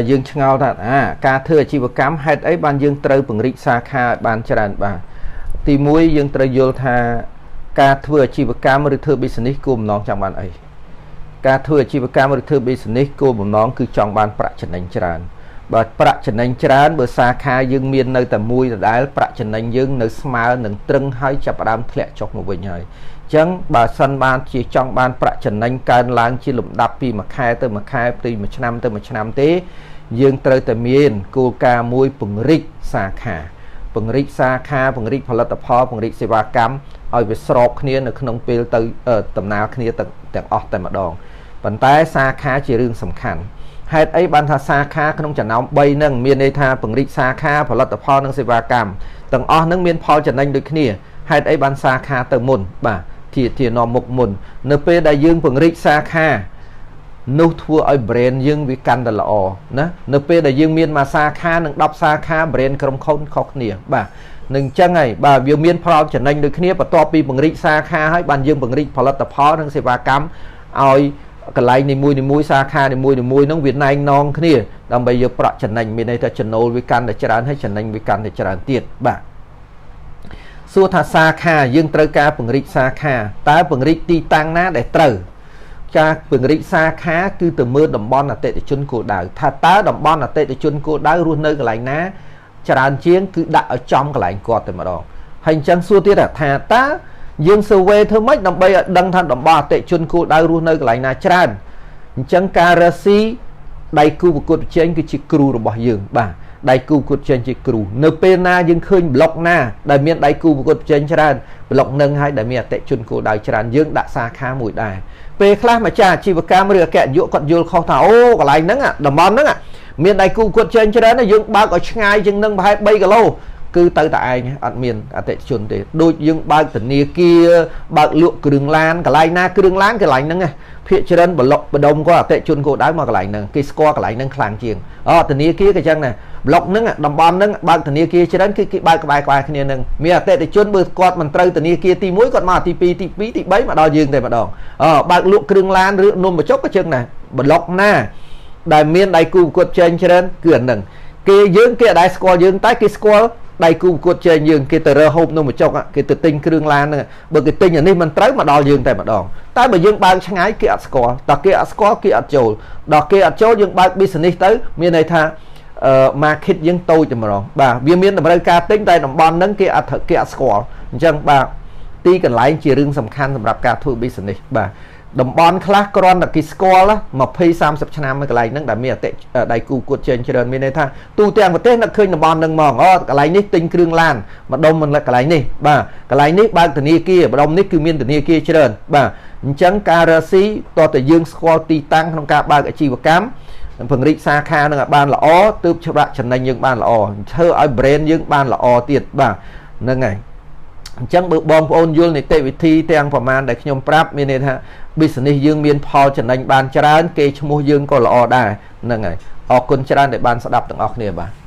dương ngao thật ca thừa chi và cám hết ấy ban dương trâu bằng rít xa kha ban tràn bà thì muối dương trâu vô tha ca thừa chi và cám rồi thừa business cùng nó trong ban ấy ca thừa chi và cám rồi thừa business cùng nó cứ trong ban bạc chân anh tràn bà bạc chân anh tràn bữa xa kha dương miền nơi tầm muối là đá bạc chân anh dương nơi smile nâng trưng hai chập đam thẹn chọc một bình hơi chẳng bà sân ban chỉ trong ban bạc chân anh can lang chỉ lụm đập pi mà khai từ một năm tế dương trời tầm miền cô ca muối bừng rít xa kha bừng rítផលិតផលបង្រីកសេវាកម្មឲ្យវាស្របគ្នានៅក្នុងពេលទៅដំណើរគ្នាទាំងអស់តែម្ដងប៉ុន្តែសាខាជារឿងសំខាន់ហេតុអីបានថាសាខាក្នុងចំណោម3នឹងមានន័យថាបង្រីកសាខាផលិតផលនិងសេវាកម្មទាំងអស់នឹងមានផលចំណេញដូចគ្នាហេតុអីបានសាខាទៅមុនបាទជានាំមុខមុននៅពេលដែលយើងពង្រីកសាខានោះធ្វើឲ្យ brand យើងវាកាន់តែល្អណានៅពេលដែលយើងមានមួយសាខានិង10សាខា brand ក្រុមខុនខុសគ្នាបាទនឹងអញ្ចឹងហើយបាទវាមានផលចំណេញដូចគ្នាបន្ទាប់ពីពង្រីកសាខាហើយបានយើងពង្រីកផលិតផលនិងសេវាកម្មឲ្យកន្លែងនីមួយសាខានីមួយហ្នឹងវាណែងណងគ្នាដើម្បីយកប្រាក់ចំណេញមានន័យថាចំណូលវាកាន់តែច្រើនហើយចំណេញវាកាន់តែច្រើនទៀតបាទសួរថាសាខាយើងត្រូវការពង្រីកសាខាតើពង្រីកទីតាំងណាដែលត្រូវការពង្រីកសាខាគឺទៅមើលតំបន់អតិថិជនគោលដៅថាតើតំបន់អតិថិជនគោលដៅរស់នៅកន្លែងណាច្រើនជាងគឺដាក់ឲ្យចំកន្លែងគាត់តែម្ដងហើយអញ្ចឹងសួរទៀតថាតើយើង survey ធ្វើម៉េចដើម្បីឲ្យដឹងថាតំបន់អតិថិជនគោលដៅរស់នៅកន្លែងណាច្រើនអញ្ចឹងការរកស៊ីដៃគូប្រកួតប្រជែងគឺជាគ្រូរបស់យើងបាទដៃគូប្រកួតប្រជែងជាគ្រូនៅពេលណាយើងឃើញប្លុកណាដែលមានដៃគូប្រកួតប្រជែងច្រើនប្លុកនឹងហើយដែលមានអតិថិជនគោលដៅច្រើនយើងដាក់សាខាមួយដែរពេលខ្លះម្ចាស់អាជីវកម្មឬអគ្គនាយកគាត់យល់ខុសថាអូកន្លែងហ្នឹងតំបន់ហ្នឹងមានដៃគូប្រកួតប្រជែងច្រើនយើងបើកឲ្យឆ្ងាយជាងនឹងប្រហែល3គីឡូគឺទៅតែឯងអត់មានអតិថិជនទេដូចយើងបើកធនាគារបើកលក់គ្រឿងឡានកន្លែងណាគ្រឿងឡានកន្លែងហ្នឹងភាគច្រើនប្លុកបដុំក៏អតិថិជនគោលដៅមកកន្លែងហ្នឹងគេស្គាល់កន្លែងហ្នឹងខ្លាំងជាងធនាគារក៏ចឹងដែរប្លុកហ្នឹងតំបន់ហ្នឹងបើកធនាគារច្រើនគឺគេបើកក្បែរគ្នាហ្នឹងមានអតិថិជនបើគាត់មិនត្រូវធនាគារទី1គាត់មកទី2ទី2ទី3មកដល់យើងតែម្ដងបើកលក់គ្រឿងឡានឬនំបញ្ចុកក៏ចឹងដែរប្លុកណាដែលមានដៃគូប្រកួតប្រជែងច្រើនគឺអាហ្នឹងគេយើងគេអត់ដែរស្គាល់យើងតែគេស្គាល់ដៃគូប្រកួតប្រជែងយើងគេទៅរើហូបនំបញ្ចុកគេទៅទិញគ្រឿងឡានហ្នឹងបើគេទិញអានេះមិនត្រូវមកដល់យើងតែម្ដងតែបើយើងបើកឆ្ងាយគេអត់ស្គាល់ដល់គេអត់ស្គាល់គេអត់ចូលដល់គេអត់ចូលយើងបើក business ទៅមានន័យថាmarket យើងតូចតែម្ដងបាទវាមានតម្រូវការទិញតែតំបន់ហ្នឹងគេអត់ស្គាល់អញ្ចឹងបាទទីកន្លែងជារឿងសំខាន់សម្រាប់ការធ្វើ business បាទតំបន់ខ្លះគ្រាន់តែគេស្គាល់20-30 ឆ្នាំមួយកន្លែងហ្នឹងដែលមានអតិដៃគូប្រកួតប្រជែងច្រើនមានន័យថាទូទាំងប្រទេសនឹកឃើញតំបន់ហ្នឹងហ្មងកន្លែងនេះទិញគ្រឿងឡានម្ដុំមិនកន្លែងនេះបាទកន្លែងនេះបើកធនាគារម្ដុំនេះគឺមានធនាគារច្រើនបាទអញ្ចឹងការរកស៊ីតើតើយើងស្គាល់ទីតាំងក្នុងការបើកអាជីវកម្មពង្រីកសាខានឹងឲ្យបានល្អទើបច្បាក់ចំណេញយើងបានល្អធ្វើឲ្យ brand យើងបានល្អទៀតបាទហ្នឹងហើយអញ្ចឹងបើបងប្អូនយល់នីតិវិធីទាំងប្រមាណដែលខ្ញុំប្រាប់មានន័យថា business យើងមានផលចំណេញបានច្រើនគេឈ្មោះយើងក៏ល្អដែរហ្នឹងហើយអរគុណច្រើនដែលបានស្ដាប់ទាំងអស់គ្នាបាទ